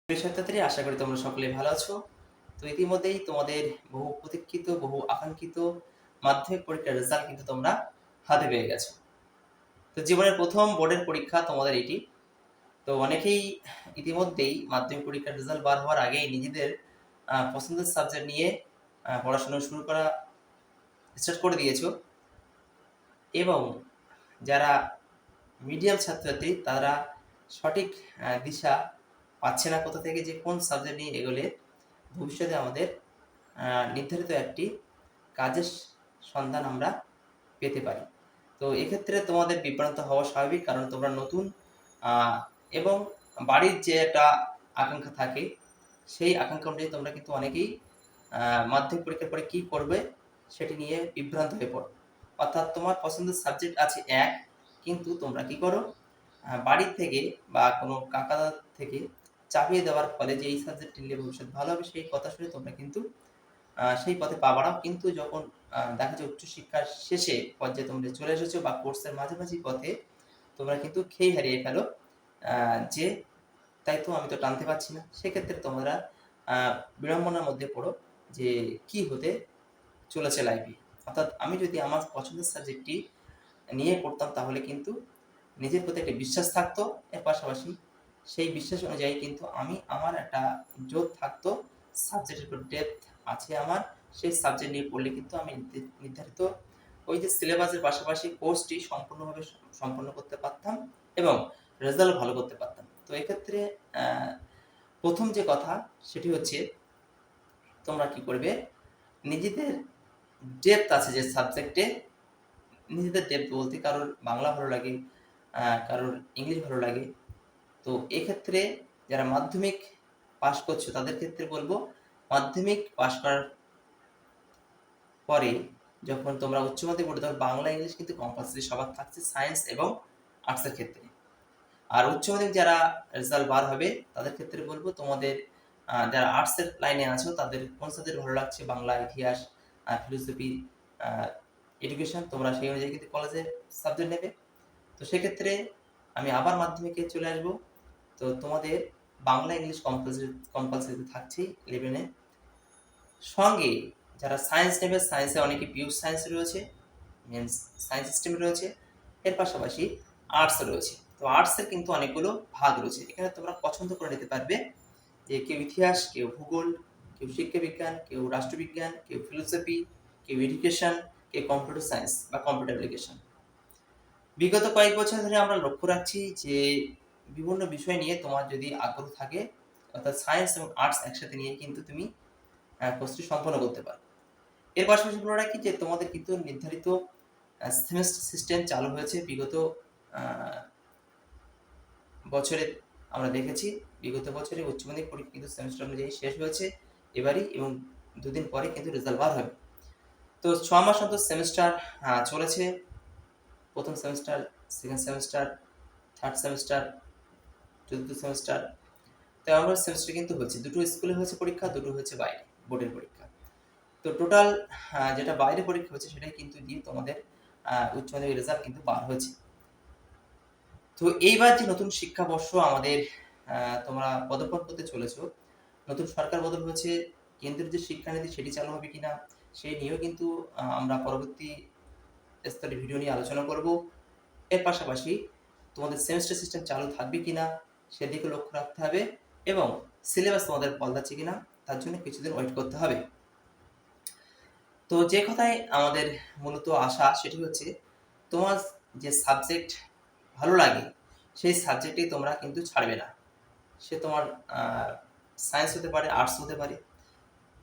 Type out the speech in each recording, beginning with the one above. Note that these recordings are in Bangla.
প্রিয় শিক্ষার্থী, আশা করি তোমরা সকলে ভালো আছো। তো ইতিমধ্যেই তোমাদের বহু প্রতীক্ষিত, বহু আকাঙ্ক্ষিত মাধ্যমিক পরীক্ষার রেজাল্ট কিন্তু তোমরা হাতে পেয়ে গেছো। তো জীবনের প্রথম বোর্ডের পরীক্ষা তোমাদের এটি। তো অনেকেই ইতিমধ্যেই মাধ্যমিক পরীক্ষার রেজাল্ট বার হওয়ার আগেই নিজেদের পছন্দের সাবজেক্ট নিয়ে পড়াশোনা শুরু করা স্টার্ট করে দিয়েছো। এবং যারা মিডিয়াম ছাত্রছাত্রী তারা সঠিক দিশা পাচ্ছে না কোথা থেকে, যে কোন সাবজেক্ট নিয়ে এগোলে ভবিষ্যতে আমাদের নির্ধারিত একটি কাজের সন্ধান আমরা পেতে পারি। তো এক্ষেত্রে তোমাদের বিভ্রান্ত হওয়া স্বাভাবিক, কারণ তোমরা নতুন এবং বাড়ির যে একটা আকাঙ্ক্ষা থাকে, সেই আকাঙ্ক্ষা অনুযায়ী তোমরা কিন্তু অনেকেই মাধ্যমিক পরীক্ষার পরে কী করবে সেটি নিয়ে বিভ্রান্ত হয়ে পড়ো। অর্থাৎ তোমার পছন্দের সাবজেক্ট আছে এক, কিন্তু তোমরা কি করো, বাড়ির থেকে বা কোনো কাকা থেকে চাপিয়ে দেওয়ার ফলে যে এই সাবজেক্ট নিলে ভবিষ্যৎ ভালো হবে সেই কথা শুনে তোমরা কিন্তু সেই পথে পা বাড়াও। কিন্তু যখন দেখা যায় উচ্চশিক্ষার শেষে পর্যায়ে তোমরা চলে এসেছো বা কোর্সের মাঝামাঝি পথে তোমরা কিন্তু খেই হারিয়ে ফেলো, যে তাই তো আমি তো টানতে পারছি না। সেক্ষেত্রে তোমরা বিড়ম্বনার মধ্যে পড়ো যে কি হতে চলেছে লাইফে। অর্থাৎ আমি যদি আমার পছন্দের সাবজেক্টটি নিয়ে পড়তাম তাহলে কিন্তু নিজের প্রতি একটা বিশ্বাস থাকতো, এর পাশাপাশি সেই বিশ্বাস অনুযায়ী কিন্তু আমি আমার একটা জোর থাকতো, সাবজেক্টের উপর ডেপথ আছে আমার, সেই সাবজেক্ট নিয়ে পড়লে কিন্তু আমি নির্ধারিত ওই যে সিলেবাসের পাশাপাশি কোর্সটি সম্পূর্ণভাবে সম্পন্ন করতে পারতাম এবং রেজাল্ট ভালো করতে পারতাম। তো এক্ষেত্রে প্রথম যে কথা সেটি হচ্ছে তোমরা কি করবে, নিজেদের ডেপথ আছে যে সাবজেক্টে, নিজেদের ডেপথ বলতে কারোর বাংলা ভালো লাগে, কারোর ইংলিশ ভালো লাগে। তো এক্ষেত্রে যারা মাধ্যমিক পাস করছো তাদের ক্ষেত্রে বলবো, মাধ্যমিক পাস করার পরে যখন তোমরা উচ্চ মাধ্যমিক পড়বে তখন বাংলা ইংলিশ কিন্তু কম্পালসারি সবার থাকছে সায়েন্স এবং আর্টসের ক্ষেত্রে। আর উচ্চ মাধ্যমিক যারা রেজাল্ট বার হবে তাদের ক্ষেত্রে বলবো, তোমাদের যারা আর্টসের লাইনে আছো তাদের কোন সাবজেক্ট ভালো লাগছে, বাংলা, ইতিহাস, ফিলোসফি, এডুকেশন, তোমরা সেই অনুযায়ী কিন্তু কলেজে সাবজেক্ট নেবে। তো সেক্ষেত্রে আমি আবার মাধ্যমিকে চলে আসবো। তো তোমাদের বাংলা ইংলিশ কম্পালসারি থাকছেই 11-এ। সঙ্গে যারা সায়েন্স নেবে, সায়েন্সে অনেকে পিওর সায়েন্স রয়েছে, মিনস সায়েন্স স্ট্রিম রয়েছে, এর পাশাপাশি আর্টস রয়েছে। তো আর্টসের কিন্তু অনেকগুলো ভাগ রয়েছে, এখানে তোমরা পছন্দ করে নিতে পারবে যে কেউ ইতিহাস, কেউ ভূগোল, কেউ শিক্ষাবিজ্ঞান, কেউ রাষ্ট্রবিজ্ঞান, কেউ ফিলোসফি, কেউ এডুকেশন, কেউ কম্পিউটার সায়েন্স বা কম্পিউটার অ্যাপ্লিকেশন। বিগত কয়েক বছর ধরে আমরা লক্ষ্য রাখছি যে বিভিন্ন বিষয় নিয়ে তোমার যদি আগ্রহ থাকে, অর্থাৎ সায়েন্স এবং আর্টস একসাথে নিয়ে কিন্তু তুমি কোর্সটি সম্পন্ন করতে পারো। এর পাশাপাশি বলে রাখি যে তোমাদের কিন্তু নির্ধারিত সেমেস্টার সিস্টেম চালু হয়েছে বিগত বছরে। আমরা দেখেছি বিগত বছরে উচ্চ মাধ্যমিক পরীক্ষা কিন্তু সেমেস্টার অনুযায়ী শেষ হয়েছে এবারই, এবং দুদিন পরে কিন্তু রেজাল্ট বার হবে। তো 6 মাস অন্তর সেমেস্টার চলেছে, প্রথম semester, second semester, third semester, চতুর্থ সেমেস্টার। তো আমার সেমেস্টার কিন্তু হচ্ছে দুটো স্কুলে হয়েছে পরীক্ষা, দুটো হচ্ছে বাইরে বোর্ডের পরীক্ষা। তো টোটাল যেটা বাইরে পরীক্ষা হচ্ছে সেটাই কিন্তু দিয়ে তোমাদের উচ্চ মাধ্যমিক রেজাল্ট কিন্তু বার হয়েছে। তো এইবার যে নতুন শিক্ষাবর্ষ আমাদের তোমরা পদার্পণ করতে চলেছো, নতুন সরকার বদল হয়েছে, কেন্দ্রের যে শিক্ষানীতি সেটি চালু হবে কিনা সেই নিয়েও কিন্তু আমরা পরবর্তী স্তরে ভিডিও নিয়ে আলোচনা করব। এর পাশাপাশি তোমাদের সেমেস্টার সিস্টেম চালু থাকবে কিনা সেদিকে লক্ষ্য রাখতে হবে, এবং সিলেবাস তোমাদের বদলাচ্ছে কিনা তার জন্য কিছুদিন ওয়েট করতে হবে। তো যে কথায় আমাদের মূলত আশা সেটি হচ্ছে, তোমার যে সাবজেক্ট ভালো লাগে সেই সাবজেক্টেই তোমরা কিন্তু ছাড়বে না। সে তোমার সায়েন্স হতে পারে, আর্টস হতে পারে,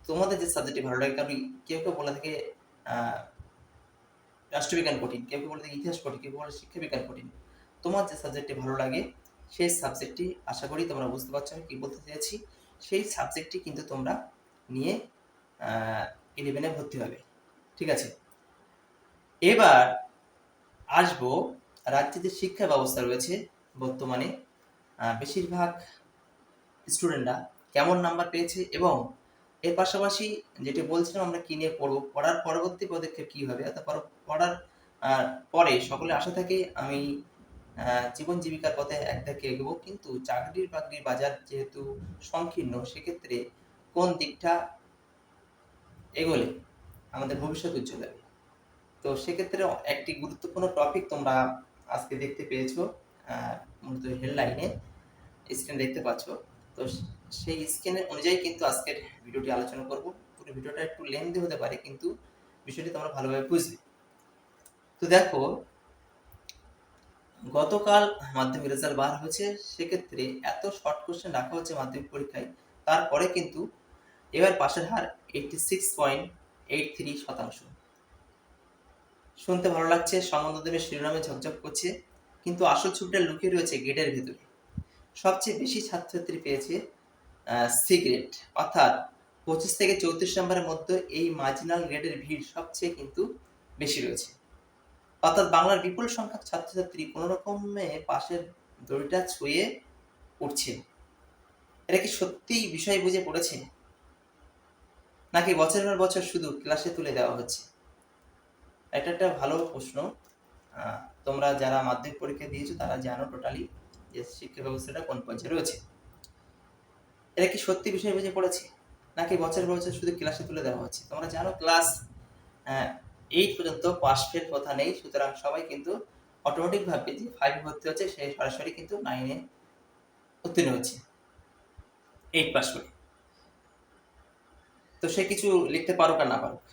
তোমাদের যে সাবজেক্টটি ভালো লাগে। কারণ কেউ কেউ বলে থাকে রাষ্ট্রবিজ্ঞান কঠিন, কেউ কেউ বলে থাকে ইতিহাস কঠিন, কেউ বলে শিক্ষাবিজ্ঞান কঠিন। তোমার যে সাবজেক্টটি ভালো লাগে সেই সাবজেক্টটি, আশা করি তোমরা বুঝতে পারছো আমি কী বলতে চেয়েছি, সেই সাবজেক্টটি কিন্তু তোমরা নিয়ে 11-এ ভর্তি হবে। ঠিক আছে, এবার আসবো রাজ্যে যে শিক্ষা ব্যবস্থা রয়েছে বর্তমানে, বেশিরভাগ স্টুডেন্টরা কেমন নাম্বার পেয়েছে, এবং এর পাশাপাশি যেটি বলছিলাম আমরা কী নিয়ে পড়বো, পড়ার পরবর্তী পদক্ষেপ কী হবে, অর্থাৎ পড়ার পরে সকলে আশা থাকে আমি জীবন জীবিকার পথে একধাকে এগোবো, কিন্তু চাকরির বাকরির বাজার যেহেতু সংকীর্ণ, সেক্ষেত্রে কোন দিকটা এগোলে আমাদের ভবিষ্যৎ উজ্জ্বল হবে। তো সেক্ষেত্রে একটি গুরুত্বপূর্ণ টপিক তোমরা আজকে দেখতে পেয়েছো, মূলত হেডলাইনে স্ক্রিন দেখতে পাচ্ছ। তো সেই স্ক্রিনের অনুযায়ী কিন্তু আজকের ভিডিওটি আলোচনা করব। পুরো ভিডিওটা একটু লেন্থি হতে পারে, কিন্তু বিষয়টি তোমরা ভালোভাবে বুঝবে। তো দেখো, গতকাল মাধ্যমিক রেজাল্ট বার হয়েছে, সেক্ষেত্রে এত শর্ট কোশ্চেন রাখা হচ্ছে মাধ্যমিক পরীক্ষায়, তারপরে কিন্তু এবার পাশের হার 86.83%। শুনতে ভালো লাগছে, সম্বন্ধদেবের শিরোনামে ঝকঝক করছে, কিন্তু আসল ছবিটা লুকিয়ে রয়েছে গেটের ভিতরে। সবচেয়ে বেশি ছাত্রছাত্রী পেয়েছে সি গ্রেড, অর্থাৎ 25 থেকে 34 নম্বরের মধ্যে এই মার্জিনাল গ্রেডের ভিড় সবচেয়ে কিন্তু বেশি রয়েছে। অর্থাৎ বাংলার বিপুল সংখ্যক ছাত্রছাত্রী কোনো রকমে পাশের দড়িটা ছুঁয়ে উঠছে। এটা কি সত্যিই বিষয় বুঝে পড়েছে, নাকি বছরের পর বছর শুধু ক্লাসে তুলে দেওয়া হচ্ছে? এটা একটা ভালো প্রশ্ন। তোমরা যারা মাধ্যমিক পরীক্ষা দিয়েছো তারা জানো টোটালি যে শিক্ষা ব্যবস্থাটা কোন পর্যায়ে রয়েছে। এটা কি সত্যি বিষয় বুঝে পড়েছে, নাকি বছরের পর বছর শুধু ক্লাসে তুলে দেওয়া হচ্ছে? তোমরা জানো ক্লাস 8 পর্যন্ত পাস ফেল কথা নেই, সুতরাং সবাই কিন্তু অটোমেটিক ভাবে যে 5 ভর্তি হচ্ছে সে সরাসরি কিন্তু 9 উত্তীর্ণ হচ্ছে 8 পাস করে। তো সে কিছু লিখতে পারুক আর না পারুক।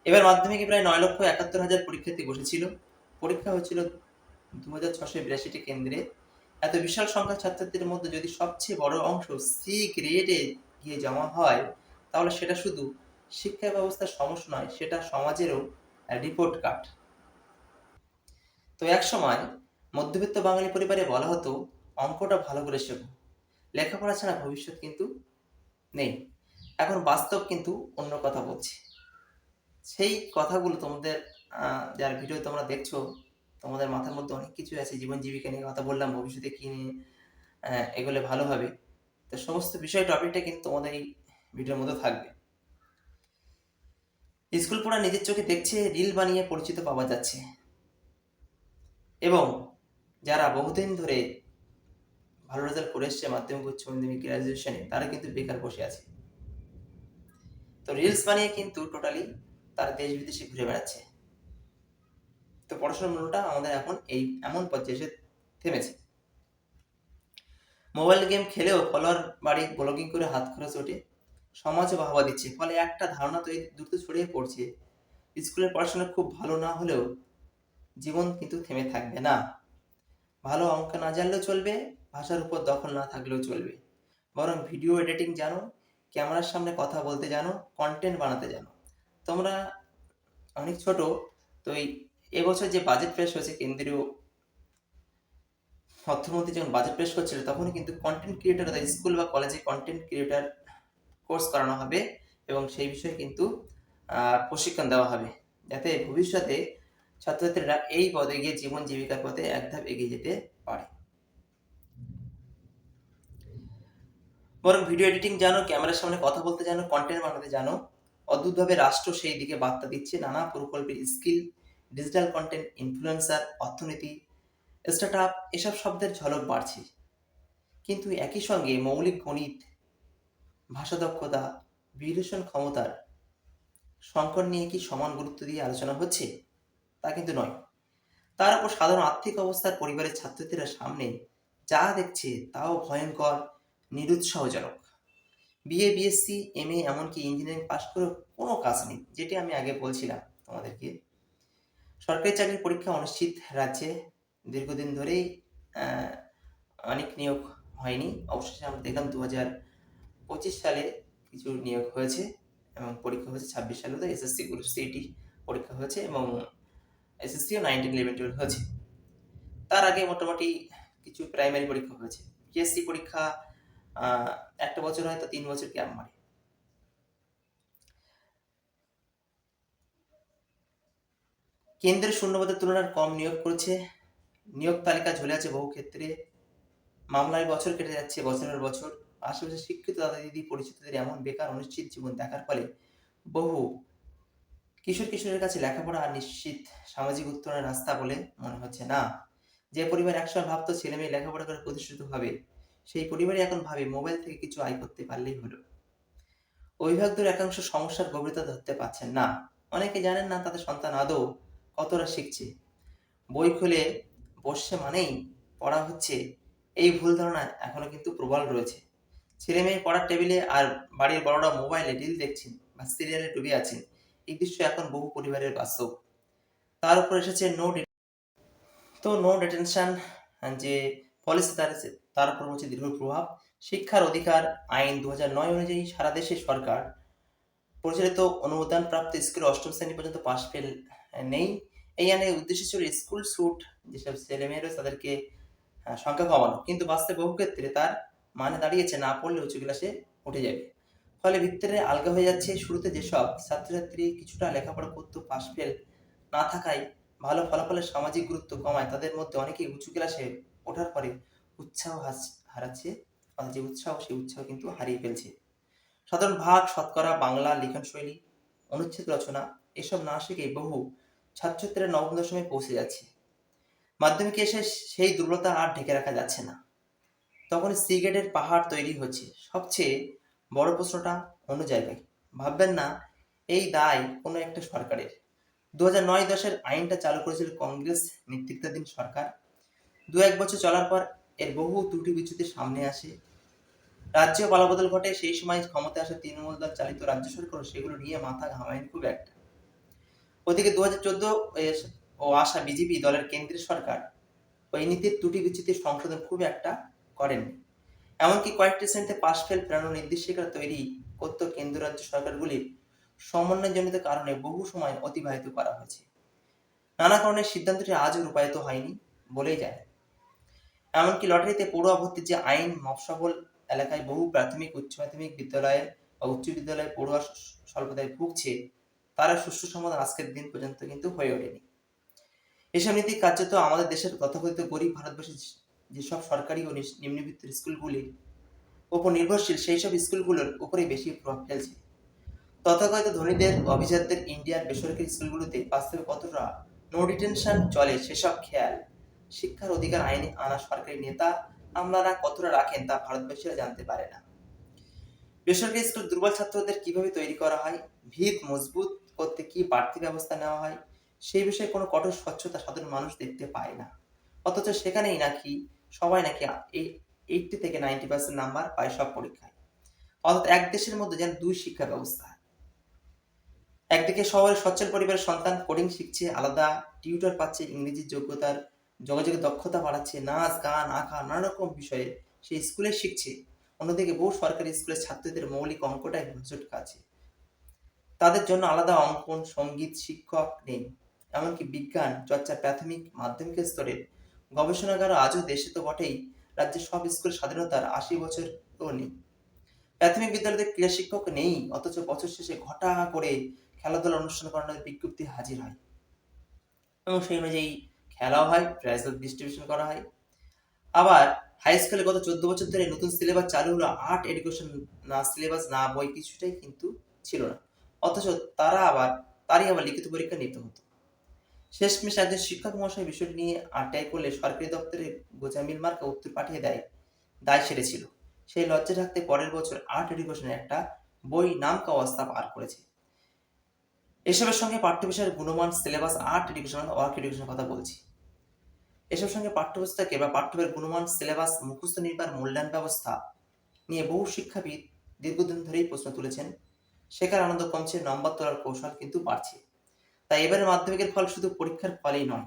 এবার মাধ্যমিকে প্রায় 9,71,000 পরীক্ষার্থী বসেছিল। পরীক্ষা হয়েছিল 2682টি কেন্দ্রে। এত বিশাল সংখ্যা ছাত্রছাত্রীর মধ্যে যদি সবচেয়ে বড় অংশ সি গ্রেডে গিয়ে জমা হয়, তাহলে সেটা শুধু শিক্ষা ব্যবস্থার সমস্যা নয়, সেটা সমাজেরও রিপোর্ট কার্ড। তো এক সময় মধ্যবিত্ত বাঙালি পরিবারে বলা হতো, অঙ্কটা ভালো করে শেখো, লেখাপড়া ছাড়া ভবিষ্যৎ কিন্তু নেই। এখন বাস্তব কিন্তু অন্য কথা বলছে। সেই কথাগুলো তোমাদের যার ভিডিও তোমরা দেখছো, তোমাদের মাথার মধ্যে অনেক কিছু আছে। জীবন জীবিকা নিয়ে কথা বললাম, ভবিষ্যতে কি নিয়ে এগুলো ভালো হবে। তো সমস্ত বিষয় টপিকটা কিন্তু তোমাদের এই ভিডিওর মধ্যে থাকবে। স্কুল পড়া নিজের চোখে দেখছে, রিল বানিয়ে পরিচিত পাওয়া যাচ্ছে, এবং যারা বহুদিন ধরে ভালো রেজাল্ট করে এসছে মাধ্যমিক, উচ্চ মাধ্যমিক, গ্রাজুয়েশনে, তারা কিন্তু বেকার বসে আছে। তো রিলস বানিয়ে কিন্তু টোটালি তারা দেশ বিদেশে ঘুরে বেড়াচ্ছে। তো পড়াশোনার মূল্যটা আমাদের এখন এই এমন পর্যায়ে এসে থেমেছে। মোবাইল গেম খেলেও ফলোয়ার বাড়ি, ব্লগিং করে হাত খরচ ওঠে, সমাজও বাহবা দিচ্ছে। ফলে একটা ধারণা তো দ্রুত ছড়িয়ে পড়ছে, স্কুলের পড়াশোনা খুব ভালো না হলেও জীবন কিন্তু থেমে থাকবে না। ভালো অঙ্ক না জানলেও চলবে, ভাষার উপর দখল না থাকলেও চলবে, বরং ভিডিও এডিটিং জানো, ক্যামেরার সামনে কথা বলতে জানো, কন্টেন্ট বানাতে জানো। তোমরা অনেক ছোট, তো এবছর যে বাজেট পেশ হয়েছে, কেন্দ্রীয় অর্থমন্ত্রী যখন বাজেট পেশ করছিল, তখনই কিন্তু কন্টেন্ট ক্রিয়েটার, স্কুল বা কলেজে কন্টেন্ট ক্রিয়েটার কোর্স করানো হবে, এবং সেই বিষয়ে কিন্তু প্রশিক্ষণ দেওয়া হবে, যাতে ভবিষ্যতে ছাত্রছাত্রীরা এই পদে গিয়ে জীবন জীবিকার পথে এক ধাপ এগিয়ে যেতে পারে। বরং ভিডিও এডিটিং জানো, ক্যামেরার সামনে কথা বলতে জানো, কন্টেন্ট বানাতে জানো। অদ্ভুতভাবে রাষ্ট্র সেই দিকে বার্তা দিচ্ছে, নানা প্রকল্পের স্কিল, ডিজিটাল কন্টেন্ট, ইনফ্লুয়েন্সার, অর্থনীতি, স্টার্টআপ, এসব শব্দের ঝলক বাড়ছে। কিন্তু একই সঙ্গে মৌলিক গণিত, ভাষা দক্ষতা, বিশ্লেষণ ক্ষমতার সংকট নিয়ে কি সমান গুরুত্ব দিয়ে আলোচনা হচ্ছে? তা কিন্তু নয়। তার উপর সাধারণ আর্থিক অবস্থার পরিবারের ছাত্রছাত্রীরা সামনে যা দেখছে তাও ভয়ঙ্কর, নিরুৎসাহজনক। বিএ, বিএসসি, এমএ, এমনকি ইঞ্জিনিয়ারিং পাশ করেও কোনো কাজ নেই, যেটি আমি আগে বলছিলাম তোমাদেরকে। সরকারি চাকরির পরীক্ষা অনিশ্চিত রাজ্যে, দীর্ঘদিন ধরেই অনেক নিয়োগ হয়নি। অবশেষে আমরা দেখলাম 2025 সালে কিছু নিয়োগ হয়েছে, এবং পরীক্ষা হয়েছে 26 সালে। তো এসএসসি গ্রুপ সিটি পরীক্ষা হয়েছে, এবং এসএসসিও 19, 11, 12 হয়েছে। তার আগে মোটামুটি কিছু প্রাইমারি পরীক্ষা হয়েছে। পিএসসি পরীক্ষা একটা বছর হয়তো 3 বছর গ্যাপ মারে। কেন্দ্রের শূন্যপদের তুলনায় কম নিয়োগ করেছে, নিয়োগ তালিকা ঝুলে আছে বহু ক্ষেত্রে, মামলায় বছর কেটে যাচ্ছে বছরের বছর। আশেপাশে শিক্ষিত দাদা দিদি পরিচিতদের এমন বেকার অনিশ্চিত জীবন দেখার ফলে বহু কিশোরের কাছে লেখাপড়া আর নিশ্চিত সামাজিক উত্তরণের রাস্তা বলে মনে হচ্ছে না। যে পরিবার একসময় ভাবতো ছেলেমেয়ে লেখাপড়া করে প্রতিষ্ঠিত হবে, সেই পরিবারই এখন ভাবে মোবাইল থেকে কিছু আয় করতে পারলেই হলো। অভিভাবকদের একাংশ সমস্যার গভীরতা ধরতে পারছেন না। অনেকে জানেন না তাদের সন্তান আদৌ কতটা শিখছে। বই খুলে বসছে মানেই পড়া হচ্ছে, এই ভুল ধারণা এখনো কিন্তু প্রবল রয়েছে। ছেলেমেয়ে পড়ার টেবিলে আর বাড়ির বড়রা মোবাইলে রিল দেখছেন বা সিরিয়ালে ডুবে আছেন। এই দৃশ্য এখন বহু পরিবারের বাস্তব। তার উপর এসেছে নো ডিটেনশন যে পলিসি, তার উপর হচ্ছে দীর্ঘ প্রভাব। শিক্ষার অধিকার আইন 2009 অনুযায়ী সারা দেশে সরকার পরিচালিত অনুমোদনপ্রাপ্ত স্কুলে অষ্টম শ্রেণী পর্যন্ত পাস ফেল নেই। এই আইনের উদ্দেশ্য ছিল স্কুল ছুট, যেসব ছেলেমেয়ে রয়েছে তাদেরকে সংখ্যা কমানো। কিন্তু বাস্তবে বহু ক্ষেত্রে তার মানে দাঁড়িয়েছে না পড়লে উঁচু ক্লাসে উঠে যাবে। ফলে ভিত্তিরে আলগা হয়ে যাচ্ছে। শুরুতে যেসব ছাত্রছাত্রী কিছুটা লেখাপড়া করতো, পাস ফেল না থাকায় ভালো ফলাফলের সামাজিক গুরুত্ব কমায়, তাদের মধ্যে অনেকেই উঁচু ক্লাসে ওঠার পরে উৎসাহ হারাচ্ছে। আর যে উৎসাহ, সেই উৎসাহ কিন্তু হারিয়ে ফেলছে। সাধারণ ভাগ, শতকরা, বাংলা লিখন শৈলী, অনুচ্ছেদ রচনা এসব না শিখে বহু ছাত্রছাত্রীরা নবম দশমে পৌঁছে যাচ্ছে। মাধ্যমিকে এসে সেই দুর্বলতা আর ঢেকে রাখা যাচ্ছে না। তখন সিগারেটের পাহাড় তৈরি হচ্ছে। সবচেয়ে বড় প্রশ্নটা অন্য জায়গায়। ভাববেন না এই দায় কোনো একটা সরকারের। 2009-10 আইনটা চালু করেছিল কংগ্রেস নেতৃত্বাধীন সরকার। 1 বছর চলার পর এর বহু ত্রুটি বিচ্যুতি সামনে আসে। রাজ্য পালাবদল ঘটে। সেই সময় ক্ষমতায় আসা তৃণমূল দল চালিত রাজ্য সরকার সেগুলো নিয়ে মাথা ঘামায়নি খুব একটা। ওদিকে 2014 ও আসা বিজেপি দলের কেন্দ্রীয় সরকার ওই নীতির ত্রুটি বিচ্যুতি সংশোধন খুব একটা করেননি। এমনকি কয়েকটি শ্রেণীতে পাশ ফেল ফেরানোর নির্দেশিকা তৈরি করত কেন্দ্র রাজ্য সরকারগুলির সমন্বয়জনিত কারণে বহু সময় অতিবাহিত করা হয়েছে। নানা কারণে সিদ্ধান্তটি আজও রূপায়িত হয়নি বলেই যায়। এমনকি লটারিতে পড়ুয়া ভর্তির যে আইন, মফস্বল এলাকায় বহু প্রাথমিক উচ্চ মাধ্যমিক বিদ্যালয়ে বা উচ্চ বিদ্যালয়ে পড়ুয়া স্বল্পতায় ভুগছে, তারা সুষ্ঠু সমাধান আজকের দিন পর্যন্ত কিন্তু হয়ে ওঠেনি। এসব নীতি কার্যত আমাদের দেশের তথাকথিত গরিব ভারতবর্ষের যেসব সরকারি ও নিম্নবিত্তের স্কুলগুলির উপর নির্ভরশীল, সেই সব স্কুলগুলোর উপরেই বেশি প্রভাব ফেলছে। তথাকথিত ধনীদের অভিজাতদের ইন্ডিয়ার বেসরকারি স্কুলগুলোতে বাস্তবে কতটা নো ডিটেনশন চলে, সেসব খেয়াল শিক্ষার অধিকার আইনে আনা সরকারি নেতা আমলারা কতটা রাখেন তা ভারতবাসীরা জানতে পারে না। বেসরকারি স্কুল দুর্বল ছাত্রদের কিভাবে তৈরি করা হয়, ভিত মজবুত করতে কি বাড়তি ব্যবস্থা নেওয়া হয়, সেই বিষয়ে কোনো কঠোর স্বচ্ছতা সাধারণ মানুষ দেখতে পায় না। অথচ সেখানেই নাকি সবাই নাকি 80 থেকে 90% নাম্বার পায় সব পরীক্ষায়। অর্থাৎ এক দেশের মধ্যে যেন দুই শিক্ষা ব্যবস্থা। একদিকে শহরে সচ্ছল পরিবারের সন্তান কোডিং শিখছে, আলাদা টিউটর পাচ্ছে, ইংরেজির যোগাযোগের দক্ষতা বাড়াচ্ছে, নাচ গান আঁকা নানা রকম বিষয়ে সে স্কুলে শিখছে। অন্যদিকে বহু সরকারি স্কুলের ছাত্রদের মৌলিক অঙ্কটাই হোঁচট খাচ্ছে। তাদের জন্য আলাদা অঙ্কন সঙ্গীত শিক্ষক নেই। এমনকি বিজ্ঞান চর্চা প্রাথমিক মাধ্যমিক স্তরের গবেষণাগারও আজও দেশে তো বটেই, রাজ্যের সব স্কুল স্বাধীনতার 80 বছরও নেই। প্রাথমিক বিদ্যালয়তে ক্রীড়া শিক্ষক নেই, অথচ বছর শেষে ঘটা করে খেলাধুলা অনুষ্ঠান করানোর বিজ্ঞপ্তি হাজির হয় এবং সেই অনুযায়ী খেলাও হয়, প্রাইজ ডিস্ট্রিবিউশন করা হয়। আবার হাই স্কুলে গত 14 বছর ধরে নতুন সিলেবাস চালু হলো। আর্ট এডুকেশন না সিলেবাস না বই কিছুটাই কিন্তু ছিল না। অথচ তারই আবার লিখিত পরীক্ষা নিতে হতো। শেষমেশ একজন শিক্ষক মহাশয় বিষয়টি নিয়ে আটটাই করলে সরকারি দপ্তরে গোজামিল মার্কা উত্তর পাঠিয়ে দেয়, দায় সেরেছিল। সেই লজ্জা ঢাকতে পরের বছর আর্ট এডুকেশনের একটা বই নামকা অবস্থা পার করেছে। এসবের সঙ্গে পাঠ্য বিষয়ের গুণমান, সিলেবাস, আর্ট এডুকেশন ওয়ার্ক এডুকেশনের কথা বলছি। এসব সঙ্গে পাঠ্যপুস্তকে বা পাঠ্যবইয়ের গুণমান, সিলেবাস, মুখস্থ নির্ভর মূল্যায়ন ব্যবস্থা নিয়ে বহু শিক্ষাবিদ দীর্ঘদিন ধরেই প্রশ্ন তুলেছেন। শেখার আনন্দ কমছে, নম্বর তোলার কৌশল কিন্তু বাড়ছে। তাই এবারে মাধ্যমিকের ফল শুধু পরীক্ষার ফলেই নয়,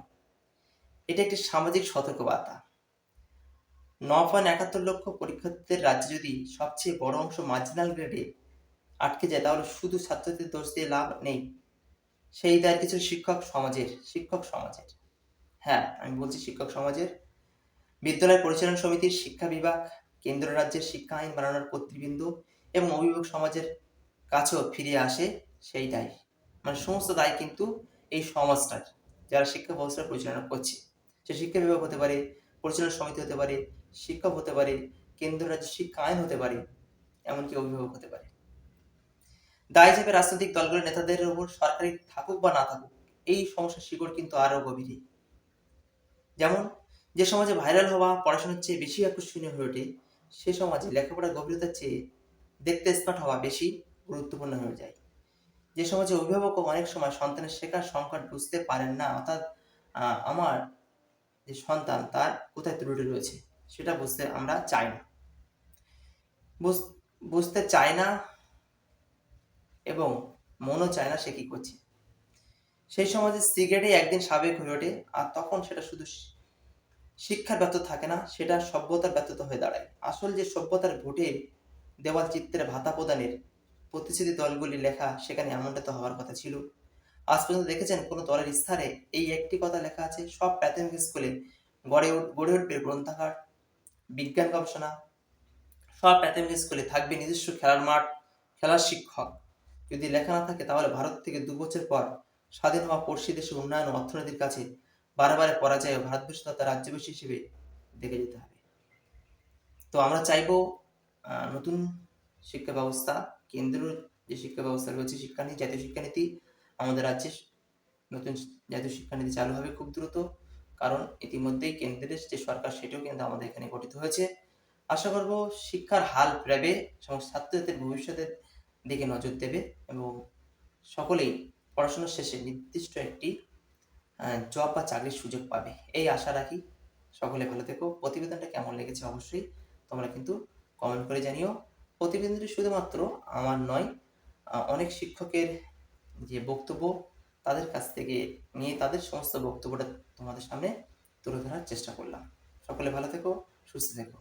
এটা একটি সামাজিক সতর্কবার্তা। 9.71 লক্ষ পরীক্ষার্থীদের রাজ্যে যদি সবচেয়ে বড় অংশ মার্জিনাল গ্রেডে আটকে যায়, তাহলে শুধু ছাত্রছাত্রীদের দোষ দিয়ে লাভ নেই। সেই দায় কিছু শিক্ষক সমাজের। হ্যাঁ, আমি বলছি শিক্ষক সমাজের। বিদ্যালয় পরিচালনা সমিতির, শিক্ষা বিভাগ, কেন্দ্র রাজ্যের শিক্ষা আইন বানানোর কর্তৃবৃন্দ এবং অভিভাবক সমাজের কাছেও ফিরে আসে সেই দায়। মানে সমস্ত দায় কিন্তু এই সমাজটার, যারা শিক্ষা ব্যবস্থা পরিচালনা করছে। সে শিক্ষা বিভাগ হতে পারে, পরিচালনা সমিতি হতে পারে, শিক্ষক হতে পারে, কেন্দ্র রাজ্যের শিক্ষা আইন হতে পারে, এমনকি অভিভাবক হতে পারে। দায় যাবে রাজনৈতিক দলগুলোর নেতাদের উপর, সরকারি থাকুক বা না থাকুক। এই সমস্যার শিকড় কিন্তু আরও গভীরে। যেমন যে সমাজে ভাইরাল হওয়া পড়াশোনার চেয়ে বেশি আকর্ষণীয় হয়ে ওঠে, সে সমাজে লেখাপড়ার গভীরতার চেয়ে দেখতে স্মার্ট হওয়া বেশি গুরুত্বপূর্ণ হয়ে যায়। যে সমাজে অভিভাবকও অনেক সময় সন্তানের শেখার সংকট বুঝতে পারেন না, অর্থাৎ আমার যে সন্তান তার কোথায় ত্রুটি রয়েছে সেটা বুঝতে আমরা চাই না, বুঝতে চায় না এবং মনও চায় না সে কি করছে। সেই সমাজে সিগারেটই একদিন সাবেক হয়ে ওঠে, আর তখন সেটা শুধু শিক্ষার ব্যর্থতা থাকে না, সেটা সভ্যতার ব্যর্থতা হয়ে দাঁড়ায়। আসল যে সভ্যতার ভোটে দেওয়াল চিত্রে ভাতা প্রদানের প্রতিশ্রুতি দলগুলি লেখা, সেখানে এমনটা তো হওয়ার কথা ছিল। আজ পর্যন্ত দেখেছেন কোনো দলের ইস্তাহারে এই একটি কথা লেখা আছে, সব প্রাথমিক স্কুলে গড়ে উঠবে গ্রন্থাগার, বিজ্ঞান গবেষণা, সব প্রাথমিক স্কুলে থাকবে নিজস্ব খেলার মাঠ, খেলার শিক্ষক। যদি লেখা না থাকে তাহলে ভারত থেকে ২ বছর পর স্বাধীন হওয়া পড়শি দেশের উন্নয়ন ও অর্থনীতির কাছে বারে পরাজয় ও ভারতবর্ষ তথা রাজ্যবাসী হিসেবে দেখে যেতে হবে। তো আমরা চাইবো নতুন শিক্ষা ব্যবস্থা, কেন্দ্রীয় যে শিক্ষা ব্যবস্থা রয়েছে, শিক্ষানীতি, জাতীয় শিক্ষানীতি, আমাদের রাজ্যে নতুন জাতীয় শিক্ষানীতি চালু হবে খুব দ্রুত। কারণ ইতিমধ্যেই কেন্দ্রের যে সরকার সেটাও কিন্তু আমাদের এখানে গঠিত হয়েছে। আশা করব শিক্ষার হাল ফেরাবে, সমস্ত ছাত্রছাত্রীদের ভবিষ্যতের দিকে নজর দেবে এবং সকলেই পড়াশোনার শেষে নির্দিষ্ট একটি জব বা চাকরির সুযোগ পাবে, এই আশা রাখি। সকলে ভালো থেকো। প্রতিবেদনটা কেমন লেগেছে অবশ্যই তোমরা কিন্তু কমেন্ট করে জানিও। প্রতিবেদনটি শুধুমাত্র আমার নয়, অনেক শিক্ষকের যে বক্তব্য তাদের কাছ থেকে নিয়ে তাদের সমস্ত বক্তব্যটা তোমাদের সামনে তুলে ধরার চেষ্টা করলাম। সকলে ভালো থেকো, সুস্থ থেকো।